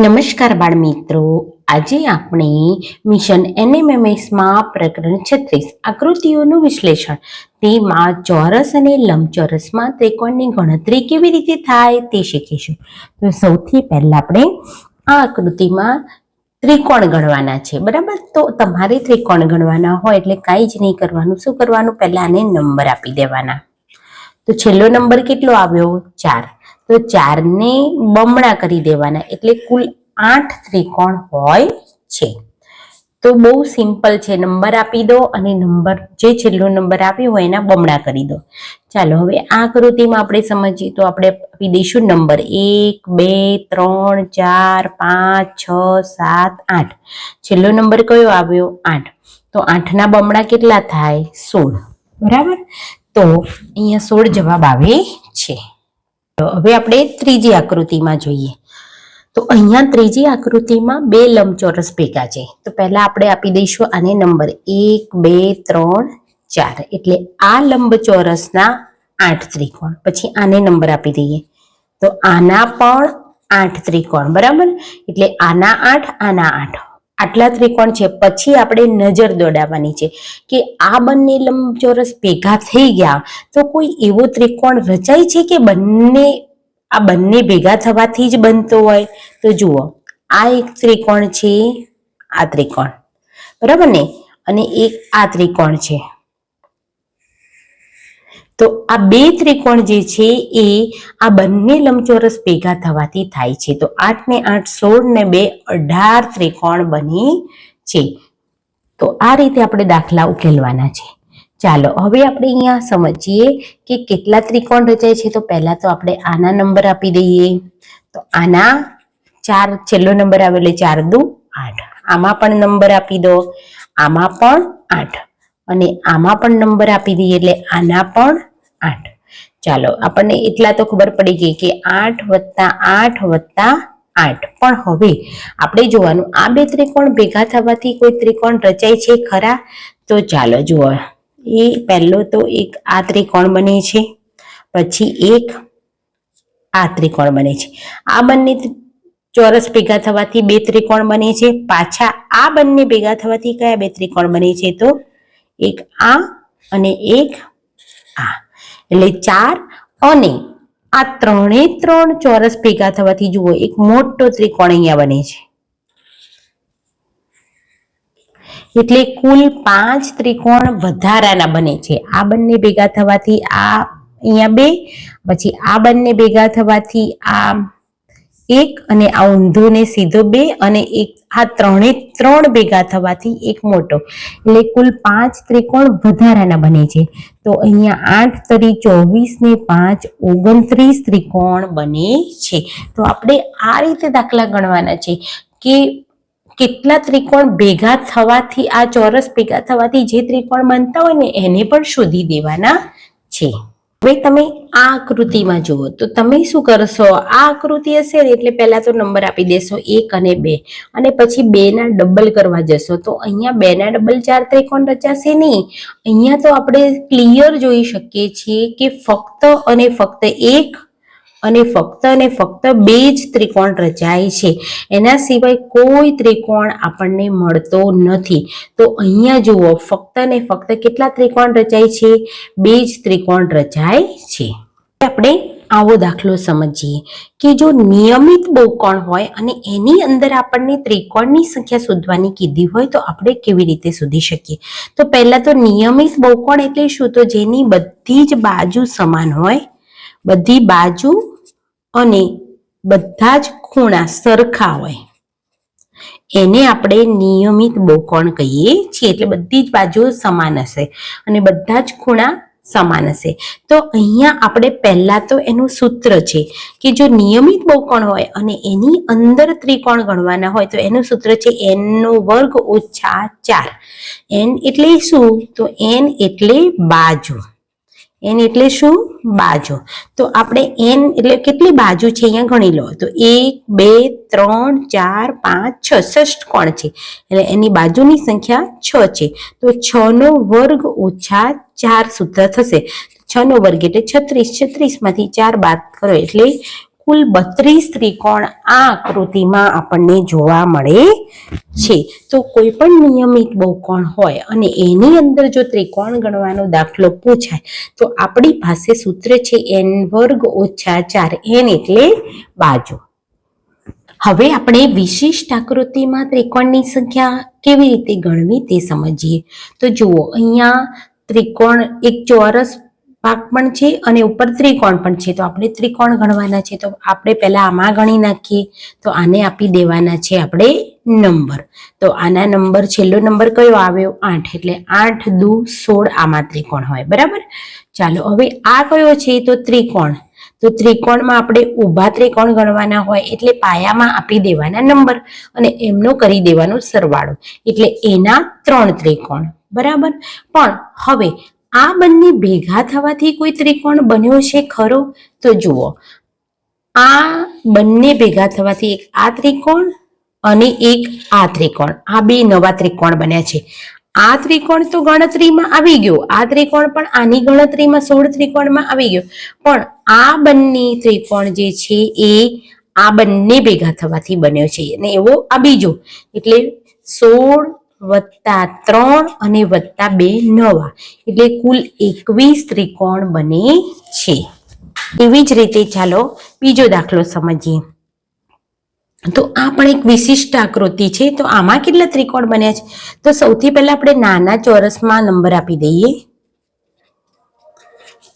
નમસ્કાર બાળ મિત્રો, આજે આપણે મિશન એનએમએમએસમાં પ્રકરણ 36 આકૃતિઓનું વિશ્લેષણ તેમાં ચોરસ અને લંબચોરસમાં ત્રિકોણની ગણતરી કેવી રીતે થાય તે શીખીશું. તો સૌથી પહેલા આપણે આ આકૃતિમાં ત્રિકોણ ગણવાના છે, બરાબર. તો તમારે ત્રિકોણ ગણવાના હોય એટલે કાંઈ જ નહીં કરવાનું. શું કરવાનું? પહેલા આને નંબર આપી દેવાના. તો છેલ્લો નંબર કેટલો આવ્યો? 4. તો 4 ને બમણા કરી દેવાના એટલે કુલ 8 ત્રિકોણ હોય છે. તો બહુ સિમ્પલ છે, નંબર આપી દો અને નંબર જે છેલ્લો નંબર આપ્યો હોય એના બમણા કરી દો. ચાલો હવે આ આકૃતિમાં આપણે સમજીએ તો આપણે આપી દઈશું નંબર 1 2 3 4 5 6 7 8. છેલ્લો નંબર કયો આવ્યો? 8. તો 8 ના બમણા કેટલા થાય? 16, બરાબર. તો અહીંયા 16 જવાબ આવે છે. હવે આપણે ત્રીજી આકૃતિમાં જોઈએ. તો અહીંયા ત્રીજી આકૃતિમાં બે લંબચોરસ ભેગા છે. તો પહેલા આપણે આપી દઈશું આને નંબર 1 2 3 4. એટલે આ લંબચોરસના 8 ત્રિકોણ. પછી આને નંબર આપી દઈએ તો આના પણ 8 ત્રિકોણ, બરાબર. એટલે આના 8 આના 8, આટલા ત્રિકોણ છે. પછી આપણે નજર દોડાવવાની છે કે આ બંને લંબચોરસ ભેગા થઈ ગયા તો કોઈ એવો ત્રિકોણ રચાય છે કે આ બંને ભેગા થવાથી જ બનતો હોય. તો જુઓ, આ એક ત્રિકોણ છે, આ ત્રિકોણ, બરાબર ને, અને એક આ ત્રિકોણ છે. તો આ બે ત્રિકોણ જે છે એ આ બંને લંબચોરસ ભેગા થવાથી થાય છે. તો 8 ને 8 16 ને 2 18 ત્રિકોણ બને છે. તો આ રીતે આપણે દાખલા ઉકેલવાના છે. ચાલો હવે આપણે અહીંયા સમજીએ કે કેટલા ત્રિકોણ રચાય છે. તો પહેલા તો આપણે આના નંબર આપી દઈએ. તો આના 4 છેલ્લો નંબર આવે એટલે 4 દુ 8. આમાં પણ નંબર આપી દો, આમાં પણ 8 અને આમાં પણ નંબર આપી દઈએ એટલે આના પણ 8. ચાલો આપણને એટલા તો ખબર પડી ગઈ કે 8 + 8 + 8. પણ હવે આપણે જોવાનું આ બે ત્રિકોણ ભેગા થવાથી કોઈ ત્રિકોણ રચાય છે ખરા? તો ચાલો જુઓ, એ પહેલો તો એક આ ત્રિકોણ બને છે, પછી એક આ ત્રિકોણ બને છે. આ બંને ચોરસ ભેગા થવાથી બે ત્રિકોણ બને છે. પાછા આ બંને ભેગા થવાથી કયા બે ત્રિકોણ બને છે? તો એક આ અને એક આ, એટલે 4. અને આ 3 ચોરસ ભેગા થવાથી જુઓ એક મોટો ત્રિકોણ અહીંયા બને છે. એટલે કુલ 5 ત્રિકોણ વધારાના બને છે. આ બંને ભેગા થવાથી આ અહીંયા 2, પછી આ બંને ભેગા થવાથી આ 1 અને આ ઊંધો ને સીધો 2 અને એક આ 3 ભેગા થવાથી એક મોટો, એટલે કુલ 5 ત્રિકોણ વધારાના બને છે. તો અહીંયા 8 તરી 24 ને 5 29 ત્રિકોણ બને છે. તો આપણે આ રીતે દાખલા ગણવાના છે કે કેટલા ત્રિકોણ ભેગા થવાથી આ ચોરસ ભેગા થવાથી જે ત્રિકોણ બનતા હોય ને એને પણ શોધી દેવાના છે. હવે તમે આ આકૃતિમાં જુઓ તો તમે શું કરશો? આ આકૃતિ હશે ને એટલે પહેલા તો નંબર આપી દેશો 1 અને 2 અને પછી 2 ના ડબલ કરવા જશો. તો અહીંયા 2 ના ડબલ 4 ત્રિકોણ રચાશે નહીં. અહીંયા તો આપણે ક્લિયર જોઈ શકીએ છીએ કે ફક્ત અને ફક્ત 1 અને ફક્ત 2 જ ત્રિકોણ રચાય છે. એના સિવાય કોઈ ત્રિકોણ આપણને મળતો નથી. તો અહીંયા જુઓ, ફક્ત ને ફક્ત કેટલા ત્રિકોણ રચાય છે? 2 જ ત્રિકોણ રચાય છે. આપણે આવો દાખલો સમજીએ કે જો નિયમિત બહુકોણ હોય અને એની અંદર આપણને ત્રિકોણની સંખ્યા શોધવાની કીધી હોય તો આપણે કેવી રીતે શોધી શકીએ? તો પહેલા તો નિયમિત બહુકોણ એટલે શું? તો જેની બધી જ બાજુ સમાન હોય, બધી બાજુ અને બધા જ ખૂણા સરખા હોય, એને આપણે નિયમિત બહુકોણ કહીએ છીએ. એટલે બધી જ બાજુઓ સમાન હશે અને બધા જ ખૂણા સમાન હશે. તો અહીંયા આપણે પહેલા તો એનું સૂત્ર છે કે જો નિયમિત બહુકોણ હોય અને એની અંદર ત્રિકોણ ગણવાના હોય તો એનું સૂત્ર છે n² - 4. n એટલે શું? તો n એટલે બાજુ. n એટલે શું? બાજુ. તો આપણે n એટલે કેટલી બાજુ છે અહીંયા ગણી લો. તો 1 2 3 4 5 6 ષષ્ઠકોણ છે એટલે એની બાજુની સંખ્યા 6 છે. તો 6² - 4 સૂત્ર થશે. 6² એટલે 36. 36 માંથી 4 બાદ કરો એટલે કુલ 32 ત્રિકોણ આ આકૃતિમાં આપણને જોવા મળે છે. તો કોઈ પણ નિયમિત બહુકોણ હોય અને એની અંદર જો ત્રિકોણ ગણવાનો દાખલો પૂછાય તો આપણી પાસે સૂત્ર છે n² - 4, n એટલે બાજુ. હવે આપણે વિશિષ્ટ આકૃતિમાં ત્રિકોણની સંખ્યા કેવી રીતે ગણવી તે સમજીએ. તો જુઓ, અહીંયા ત્રિકોણ એક ચોરસ ભાગ પણ છે અને ઉપર ત્રિકોણ પણ છે. તો આપણે ત્રિકોણ ગણવાના છે તો આપણે પહેલા આમાં ગણી નાખીએ. તો આને આપી દેવાના છે આપણે નંબર. તો આના નંબર, છેલ્લો નંબર કયો આવ્યો? 8. એટલે 8 દુ 16 આમાં ત્રિકોણ હોય, બરાબર. ચાલો, હવે આ કયો છે? તો ત્રિકોણ. તો ત્રિકોણમાં આપણે ઊભા ત્રિકોણ ગણવાના હોય એટલે પાયામાં આપી દેવાના નંબર અને એમનો કરી દેવાનો સરવાળો. એટલે એના 3 ત્રિકોણ, બરાબર. પણ હવે આ બંને ભેગા થવાથી કોઈ ત્રિકોણ બન્યો છે ખરો? તો જુઓ, આ બંને ભેગા થવાથી એક આ ત્રિકોણ અને એક આ ત્રિકોણ, આ બે નવા ત્રિકોણ બન્યા છે. આ ત્રિકોણ તો ગણતરીમાં આવી ગયો, આ ત્રિકોણ પણ આની ગણતરીમાં 16 ત્રિકોણમાં આવી ગયો. પણ આ બંને ત્રિકોણ જે છે એ આ બંને ભેગા થવાથી બન્યો છે અને એવો આ બીજો. એટલે 16 + 3 અને +2 નવા, એટલે કુલ 21 ત્રિકોણ બને છે. એવી જ રીતે ચાલો બીજો દાખલો સમજીએ. તો આ પણ એક વિશિષ્ટ આકૃતિ છે. તો આમાં કેટલા ત્રિકોણ બન્યા છે? તો સૌથી પહેલા આપણે નાના ચોરસમાં નંબર આપી દઈએ.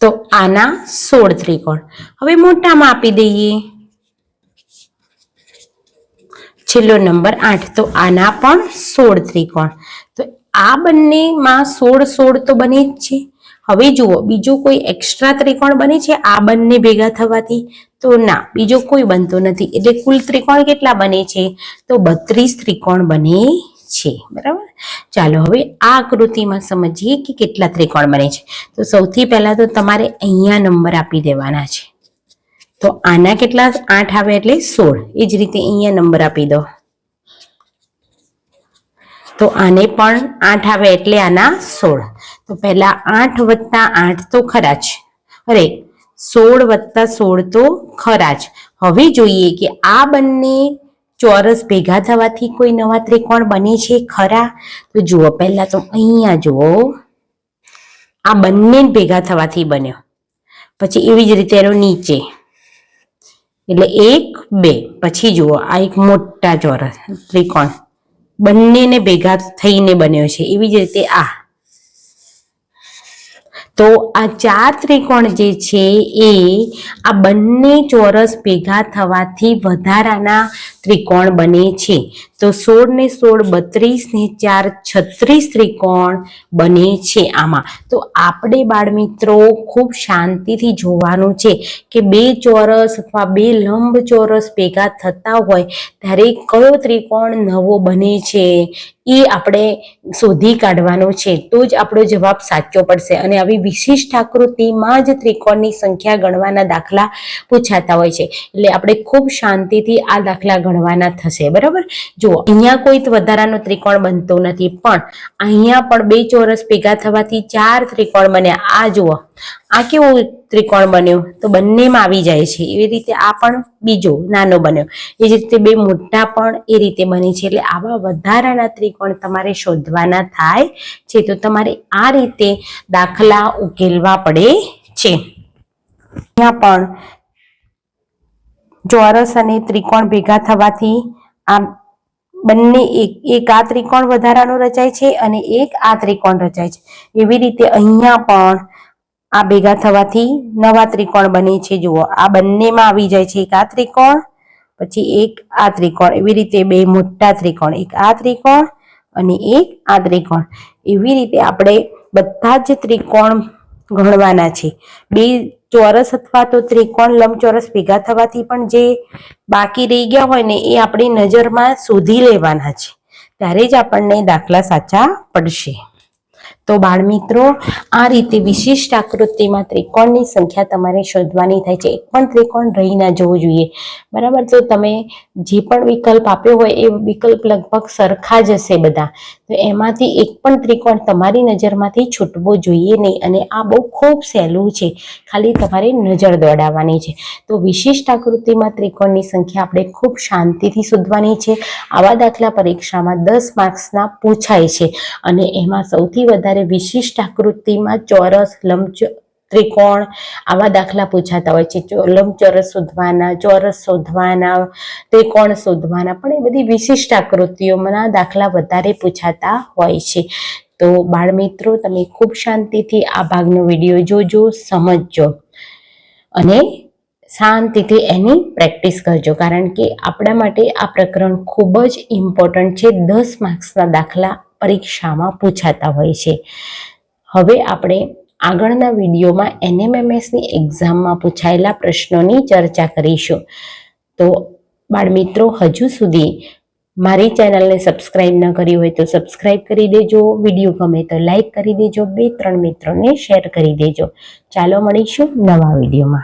તો આના 16 ત્રિકોણ. હવે મોટામાં આપી દઈએ, છેલ્લો નંબર 8. તો આના પણ 16 ત્રિકોણ. તો આ બંનેમાં 16 16 તો બને જ છે. હવે જુઓ, બીજો કોઈ એક્સ્ટ્રા ત્રિકોણ બને છે આ બંને ભેગા થવાથી? તો ના, બીજો કોઈ બનતો નથી. એટલે કુલ ત્રિકોણ કેટલા બને છે? તો 32 ત્રિકોણ બને છે, બરાબર. ચાલો હવે આ આકૃતિમાં સમજીએ કે કેટલા ત્રિકોણ બને છે. તો સૌથી પહેલા તો તમારે અહીંયા નંબર આપી દેવાના છે. તો આના કેટલા? 8 આવે એટલે 16. એ જ રીતે અહીંયા નંબર આપી દો. તો આને પણ 8 આવે એટલે આના 16. તો પહેલા 8 + 8 તો ખરા જ, અરે 16 + 16 તો ખરા જ. હવે જોઈએ કે આ બંને ચોરસ ભેગા થવાથી કોઈ નવા ત્રિકોણ બને છે ખરા? તો જુઓ, પહેલા તો અહીંયા જુઓ, આ બંને ભેગા થવાથી બન્યો. પછી એવી જ રીતે એનો નીચે, એટલે 1 2. પછી જુઓ, આ એક મોટા ચોરસ ત્રિકોણ બંનેને ભેગા થઈને બન્યો છે. એવી જ રીતે આ. તો આ 4 ત્રિકોણ જે છે એ આ બંને ચોરસ ભેગા થવાથી વધારાના ત્રિકોણ બને છે. તો 16 ને 16 32 ને 4 36 ત્રિકોણ બને છે આમાં. તો આપણે બાળમિત્રો ખૂબ શાંતિથી જોવાનું છે કે બે ચોરસ અથવા બે લંબ ચોરસ ભેગા થતા હોય ત્યારે કયો ત્રિકોણ નવો બને છે એ આપણે શોધી કાઢવાનો છે. તો જ આપણો જવાબ સાચો પડશે. અને આવી વિશિષ્ટ આકૃતિમાં જ ત્રિકોણની સંખ્યા ગણવાના દાખલા પૂછાતા હોય છે. એટલે આપણે ખૂબ શાંતિથી આ દાખલા ગણવાના થશે, બરાબર. જુઓ, અહીંયા કોઈ વધારાનો ત્રિકોણ બનતો નથી, પણ અહીંયા પણ બે ચોરસ ભેગા થવાથી 4 ત્રિકોણ બન્યા. આ જુઓ, આ કેવો ત્રિકોણ બન્યો? તો બંનેમાં આવી જાય છે. એવી રીતે આ પણ બીજો નાનો બન્યો. એ જ રીતે બે મોટા પણ એ રીતે બને છે. એટલે આવા વધારાના ત્રિકોણ તમારે શોધવાના થાય છે. તો તમારે આ રીતે દાખલા ઉકેલવા પડે છે. અહીંયા પણ ચોરસ અને ત્રિકોણ ભેગા થવાથી આ બંને એક આ ત્રિકોણ વધારાનો રચાય છે અને એક આ ત્રિકોણ રચાય છે. એવી રીતે અહીંયા પણ આ ભેગા થવાથી નવા ત્રિકોણ બને છે. જુઓ, આ બંનેમાં આવી જાય છે એક આ ત્રિકોણ, પછી એક આ ત્રિકોણ. એવી રીતે બે મોટા ત્રિકોણ, એક આ ત્રિકોણ અને એક આ ત્રિકોણ. એવી રીતે આપણે બધા જ ત્રિકોણ ગણવાના છે. બે ચોરસ અથવા તો ત્રિકોણ લંબચોરસ ભેગા થવાથી પણ જે બાકી રહી ગયા હોય ને એ આપણી નજરમાં શોધી લેવાના છે. ત્યારે જ આપણને દાખલા સાચા પડશે. તો બાળ મિત્રો, આ રીતે વિશિષ્ટ આકૃતિમાં ત્રિકોણની સંખ્યા તમારે શોધવાની થાય છે. એક પણ ત્રિકોણ રહી ના જવો જોઈએ, બરાબર. તો તમે જે પણ વિકલ્પ આપ્યો હોય એ વિકલ્પ લગભગ સરખા જ હશે બધા, તો એમાંથી એક પણ ત્રિકોણ તમારી નજરમાંથી છૂટવો જોઈએ નહીં. અને આ બહુ ખૂબ સહેલું છે, ખાલી તમારે નજર દોડાવવાની છે. તો વિશિષ્ટ આકૃતિમાં ત્રિકોણની સંખ્યા આપણે ખૂબ શાંતિથી શોધવાની છે. આવા દાખલા પરીક્ષામાં 10 માર્ક્સના પૂછાય છે અને એમાં સૌથી વધારે વિશિષ્ટ આકૃતિમાં ચોરસ, ત્રિકોણ આવા દાખલા પૂછાતા હોય છે. લંબચોરસ શોધવાના, ચોરસ શોધવાના, ત્રિકોણ શોધવાના, પણ એ બધી વિશિષ્ટ આકૃતિઓના દાખલા વધારે પૂછાતા હોય છે. તો બાળ મિત્રો, તમે ખૂબ શાંતિથી આ ભાગનો વિડીયો જોજો, સમજજો અને શાંતિથી એની પ્રેક્ટિસ કરજો, કારણ કે આપણા માટે આ પ્રકરણ ખૂબ જ ઇમ્પોર્ટન્ટ છે. 10 માર્ક્સના દાખલા પરીક્ષામાં પૂછાતા હોય છે. હવે આપણે આગળના વિડીયોમાં NMMSની એક્ઝામમાં પૂછાયેલા પ્રશ્નોની ચર્ચા કરીશું. તો બાળ મિત્રો, હજુ સુધી મારી ચેનલને સબસ્ક્રાઈબ ન કરી હોય તો સબસ્ક્રાઈબ કરી દેજો. વિડીયો ગમે તો લાઈક કરી દેજો. 2-3 મિત્રોને શેર કરી દેજો. ચાલો મળીશું નવા વિડીયોમાં.